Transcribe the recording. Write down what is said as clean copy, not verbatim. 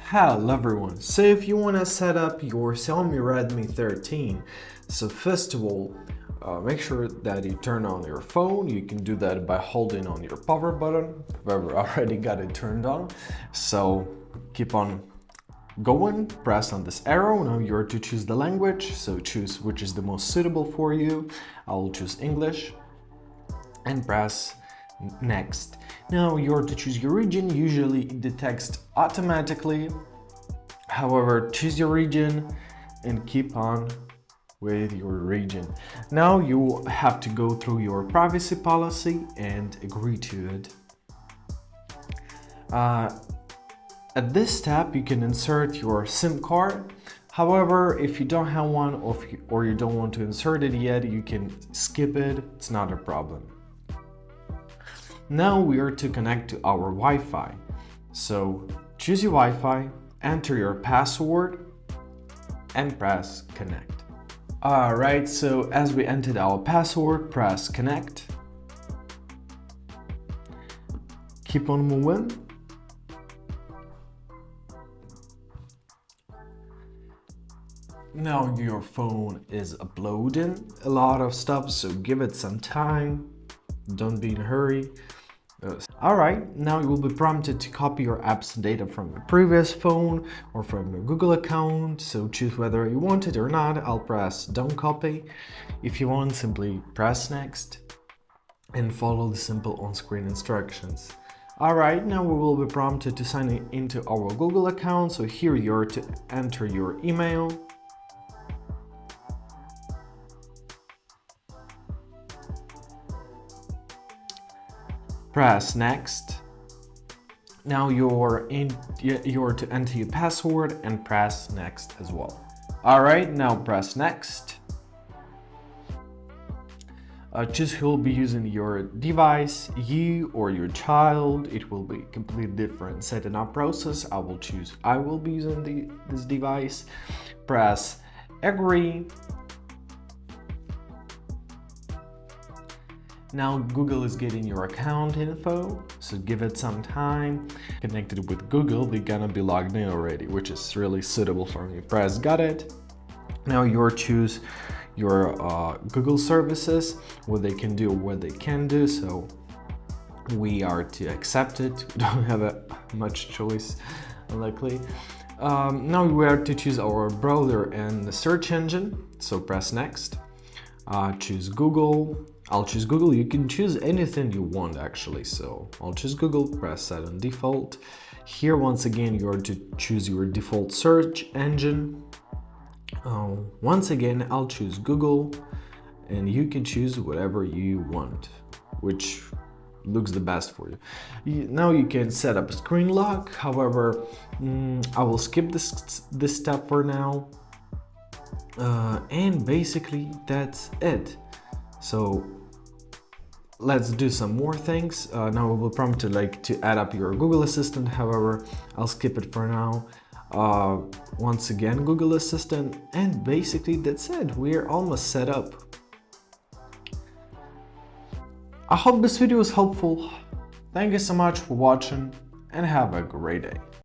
Hello everyone, so if you want to set up your Xiaomi Redmi 13, so first of all, make sure that you turn on your phone. You can do that by holding on your power button. Whoever already got it turned on, so keep on going, press on this arrow. Now you're to choose the language, so choose which is the most suitable for you. I will choose English and press next. Now you're to choose your region. Usually it detects automatically. However, choose your region and keep on with your region. Now you have to go through your privacy policy and agree to it. At this step, you can insert your SIM card. However, if you don't have one or you don't want to insert it yet, you can skip it. It's not a problem. Now we are to connect to our Wi-Fi. So choose your Wi-Fi, enter your password, and press connect. Alright, so as we entered our password, press connect. Keep on moving. Now your phone is uploading a lot of stuff, so give it some time. Don't be in a hurry. Alright, now you will be prompted to copy your apps data from your previous phone or from your Google account, so choose whether you want it or not. I'll press don't copy. If you want, simply press next and follow the simple on-screen instructions. Alright, now we will be prompted to sign into our Google account, so here you're to enter your email. Press next. Now you're to enter your password and press next as well. Alright, now press next. Choose who will be using your device, you or your child. It will be completely different setting up process. I will choose I will be using this device. Press agree. Now Google is getting your account info, so give it some time. Connected with Google, they're gonna be logged in already, which is really suitable for me. Press got it. Now you're choose your Google services, what they can do, what they can do. So we are to accept it. We don't have much choice, luckily. Now we are to choose our browser and the search engine. So press next. Choose Google. I'll choose Google. You can choose anything you want actually. So I'll choose Google, press set on default. Here once again you're to choose your default search engine. Once again I'll choose Google, and you can choose whatever you want, which looks the best for you. Now you can set up a screen lock. However, I will skip this step for now. And basically that's it. So let's do some more things. Now we will prompt to add up your Google Assistant. However, I'll skip it for now. Once again, Google Assistant, and basically that's it. We're almost set up. I hope this video was helpful. Thank you so much for watching and have a great day.